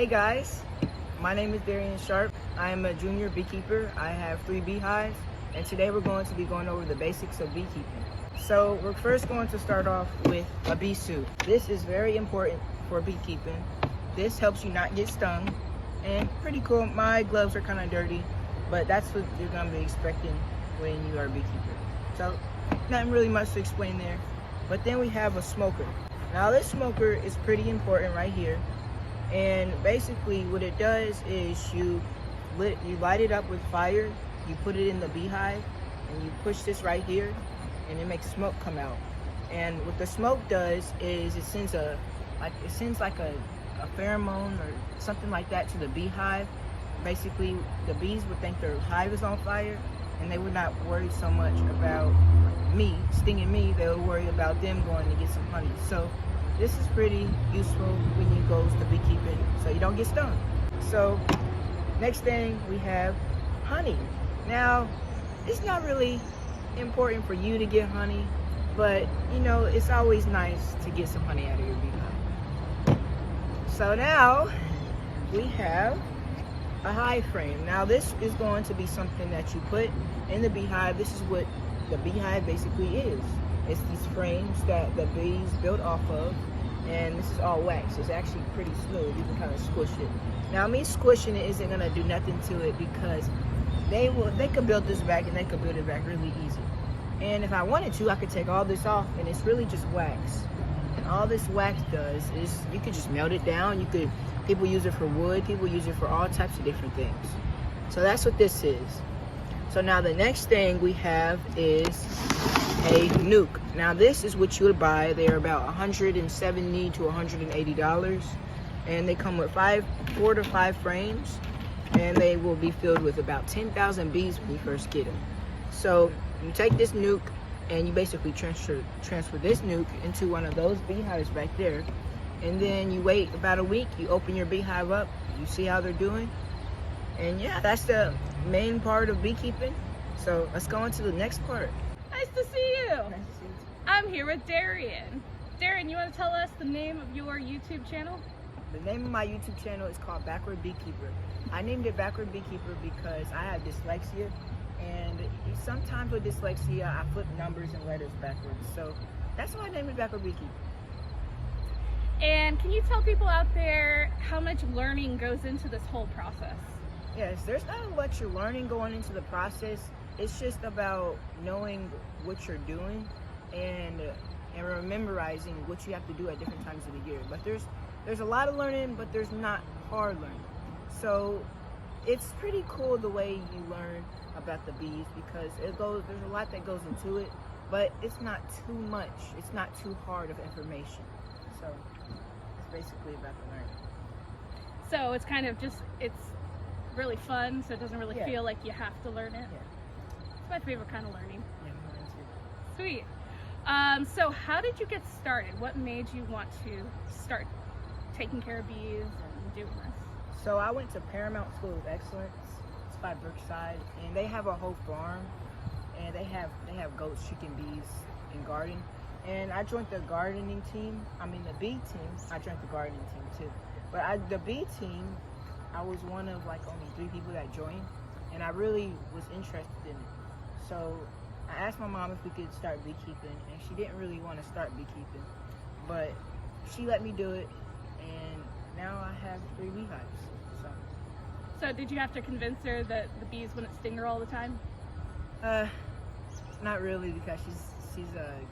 Hey guys, my name is Darian Sharp. I am a junior beekeeper. I have 3 beehives, and today we're going to be going over the basics of beekeeping. So we're first going to start off with a bee suit. This is very important for beekeeping. This helps you not get stung, and pretty cool. My gloves are kind of dirty, but that's what you're going to be expecting when you are a beekeeper. So nothing really much to explain there. But then we have a smoker. Now this smoker is pretty important right here. And basically what it does is you light it up with fire, you put it in the beehive, and you push this right here, and it makes smoke come out. And what the smoke does is it sends like a pheromone or something like that to the beehive. Basically, the bees would think their hive is on fire, and they would not worry so much about me stinging me. They would worry about them going to get some honey. So this is pretty useful when you go to beekeeping, so you don't get stung. So next thing we have honey. Now, it's not really important for you to get honey, but you know, it's always nice to get some honey out of your beehive. So now we have a hive frame. Now this is going to be something that you put in the beehive. This is what the beehive basically is. It's these frames that the bees build off of, and this is all wax. It's actually pretty smooth. You can kind of squish it. Now me squishing it isn't gonna do nothing to it because they could build this back, and they could build it back really easy. And if I wanted to, I could take all this off, and it's really just wax. And all this wax does is you could just melt it down. People use it for wood. People use it for all types of different things. So that's what this is. So now the next thing we have is a Nuke. Now this is what you would buy. They're about $170 to $180, and they come with 4 to 5 frames, and they will be filled with about 10,000 bees when you first get them. So you take this Nuke, and you basically transfer this Nuke into one of those beehives back there, and then you wait about a week. You open your beehive up, you see how they're doing, and yeah, that's the main part of beekeeping. So let's go into the next part. Nice to see you. Nice to see you. I'm here with Darian. Darian, you want to tell us the name of your YouTube channel? The name of my YouTube channel is called Backward Beekeeper. I named it Backward Beekeeper because I have dyslexia, and sometimes with dyslexia I flip numbers and letters backwards. So that's why I named it Backward Beekeeper. And can you tell people out there how much learning goes into this whole process? Yes, there's not much you're learning going into the process. It's just about knowing what you're doing and memorizing what you have to do at different times of the year. But there's a lot of learning, but there's not hard learning. So it's pretty cool the way you learn about the bees, because there's a lot that goes into it, but it's not too much. It's not too hard of information. So it's basically about the learning. So it's kind of it's really fun, so it doesn't really feel like you have to learn it. Yeah. It's my favorite kind of learning. Yeah, mine too. Sweet. So how did you get started? What made you want to start taking care of bees and doing this? So I went to Paramount School of Excellence. It's by Brookside, and they have a whole farm, and they have goats, chicken, bees, and garden. And I joined the gardening team. I mean the bee team. I joined the gardening team too. But the bee team, I was one of like only 3 people that joined, and I really was interested in it. So I asked my mom if we could start beekeeping, and she didn't really want to start beekeeping, but she let me do it, and now I have 3 beehives. So did you have to convince her that the bees wouldn't sting her all the time? Not really, because she's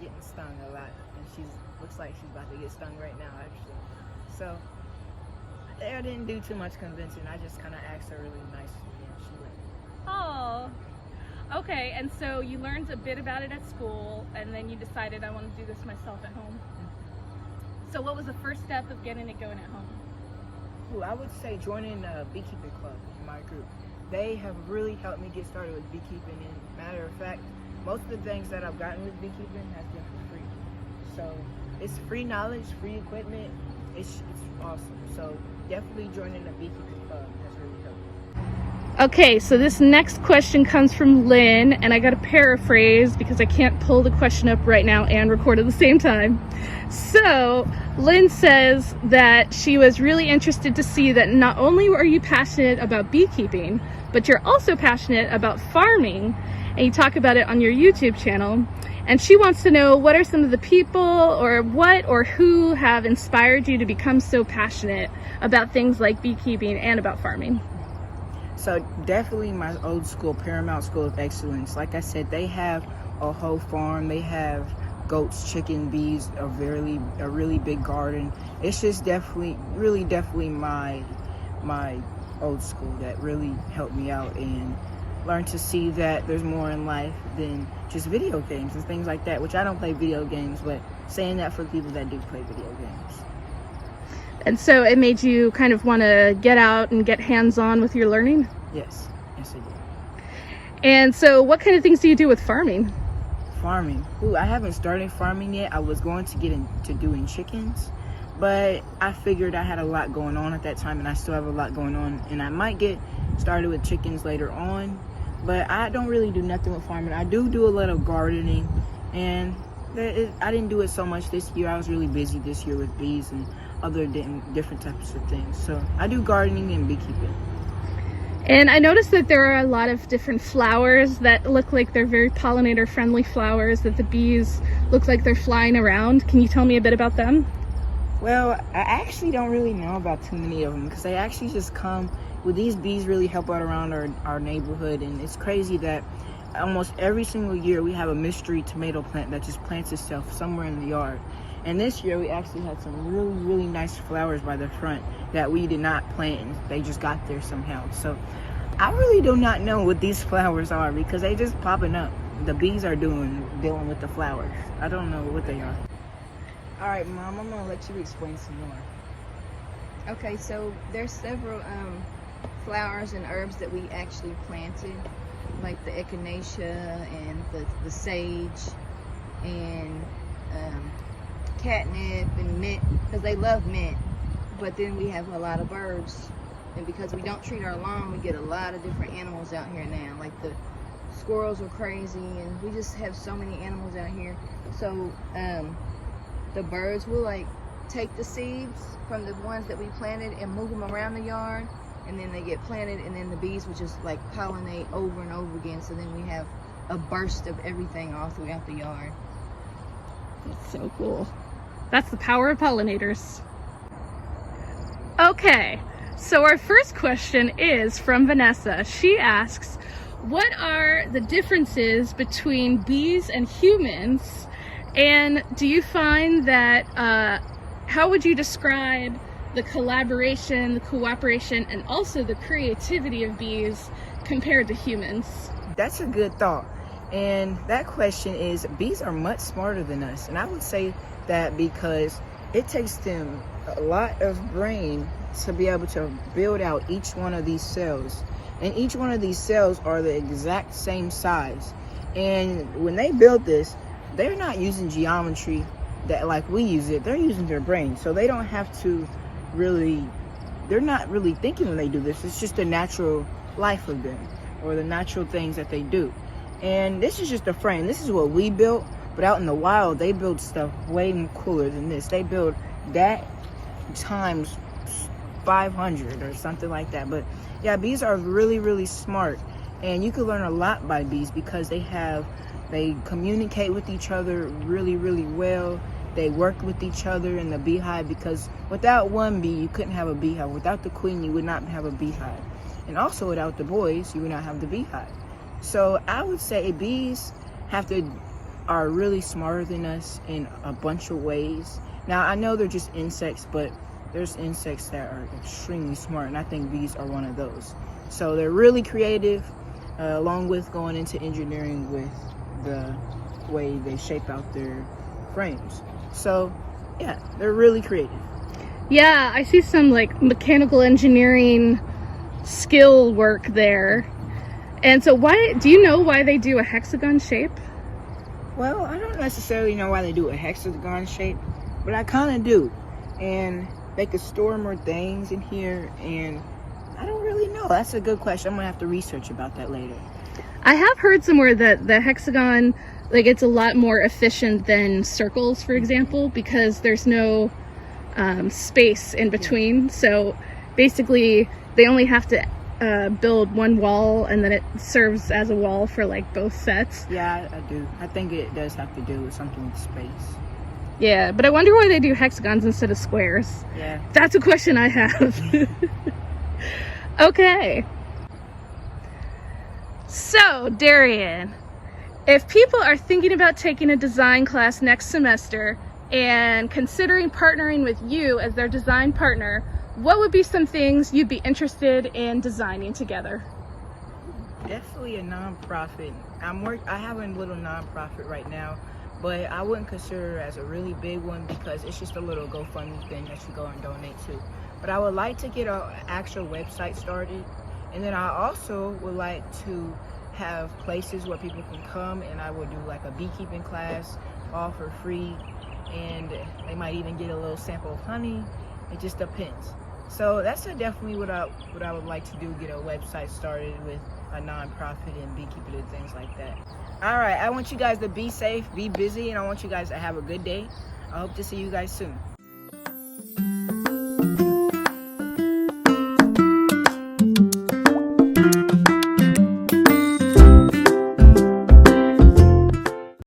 getting stung a lot, and looks like she's about to get stung right now actually. So I didn't do too much convincing. I just kind of asked her really nicely, and she went. Oh, okay. And so you learned a bit about it at school, and then you decided, I want to do this myself at home. So what was the first step of getting it going at home? Ooh, I would say joining a beekeeping club in my group. They have really helped me get started with beekeeping, and matter of fact, most of the things that I've gotten with beekeeping has been for free. So it's free knowledge, free equipment. It's awesome. So definitely joining a beekeeping club has really helped. Okay, so this next question comes from Lynn, and I gotta paraphrase because I can't pull the question up right now and record at the same time. So, Lynn says that she was really interested to see that not only are you passionate about beekeeping, but you're also passionate about farming, and you talk about it on your YouTube channel. And she wants to know, what are some of the people or what or who have inspired you to become so passionate about things like beekeeping and about farming? So definitely my old school, Paramount School of Excellence. Like I said, they have a whole farm. They have goats, chicken, bees, a really big garden. It's just definitely my old school that really helped me out and learned to see that there's more in life than just video games and things like that, which I don't play video games, but saying that for the people that do play video games. And so it made you kind of want to get out and get hands-on with your learning? Yes it did. And so what kind of things do you do with farming? Farming? Ooh, I haven't started farming yet. I was going to get into doing chickens, but I figured I had a lot going on at that time, and I still have a lot going on, and I might get started with chickens later on, but I don't really do nothing with farming. I do a little gardening, and I didn't do it so much this year. I was really busy this year with bees and other different types of things. So I do gardening and beekeeping. And I noticed that there are a lot of different flowers that look like they're very pollinator friendly flowers that the bees look like they're flying around. Can you tell me a bit about them? Well, I actually don't really know about too many of them because they actually just come with these bees really help out around our neighborhood. And it's crazy that almost every single year we have a mystery tomato plant that just plants itself somewhere in the yard. And this year we actually had some really nice flowers by the front that we did not plant. They just got there somehow. So I really do not know what these flowers are because they just popping up. The bees are dealing with the flowers. I don't know what they are. All right, Mom, I'm gonna let you explain some more. Okay, so there's several flowers and herbs that we actually planted, like the echinacea and the sage and catnip and mint, because they love mint. But then we have a lot of birds, and because we don't treat our lawn, we get a lot of different animals out here now. Like the squirrels are crazy, and we just have so many animals out here. So the birds will like take the seeds from the ones that we planted and move them around the yard, and then they get planted, and then the bees will just like pollinate over and over again. So then we have a burst of everything all throughout the yard. That's so cool. That's the power of pollinators. Okay, so our first question is from Vanessa. She asks, what are the differences between bees and humans? And do you find that, how would you describe the collaboration, the cooperation, and also the creativity of bees compared to humans? That's a good thought. And that question is, bees are much smarter than us. And I would say that because it takes them a lot of brain to be able to build out each one of these cells. And each one of these cells are the exact same size. And when they build this, they're not using geometry that like we use it. They're using their brain. So they don't have to they're not really thinking when they do this. It's just the natural life of them, or the natural things that they do. And this is just a frame. This is what we built, but out in the wild, they build stuff way cooler than this. They build that times 500 or something like that. But yeah, bees are really smart, and you can learn a lot by bees because they communicate with each other really well. They work with each other in the beehive, because without one bee, you couldn't have a beehive. Without the queen, you would not have a beehive. And also without the boys, you would not have the beehive. So I would say bees are really smarter than us in a bunch of ways. Now, I know they're just insects, but there's insects that are extremely smart, and I think bees are one of those. So they're really creative, along with going into engineering with the way they shape out their frames. So yeah, they're really creative. Yeah, I see some like mechanical engineering skill work there. And so do you know why they do a hexagon shape? Well, I don't necessarily know why they do a hexagon shape, but I kind of do. And they could store more things in here, and I don't really know. Oh, that's a good question. I'm gonna have to research about that later. I have heard somewhere that the hexagon, like, it's a lot more efficient than circles, for example, because there's no space in between. So basically, they only have to build one wall, and then it serves as a wall for like both sets. Yeah, I do. I think it does have to do with something with space. Yeah, but I wonder why they do hexagons instead of squares. Yeah. That's a question I have. Okay. So, Darian, if people are thinking about taking a design class next semester and considering partnering with you as their design partner, what would be some things you'd be interested in designing together? Definitely a nonprofit. I have a little nonprofit right now, but I wouldn't consider it as a really big one because it's just a little GoFundMe thing that you go and donate to. But I would like to get an actual website started, and then I also would like to have places where people can come, and I would do like a beekeeping class all for free, and they might even get a little sample of honey. It just depends. So that's definitely what I would like to do, get a website started with a nonprofit and beekeeping and things like that. All right, I want you guys to be safe, be busy, and I want you guys to have a good day. I hope to see you guys soon.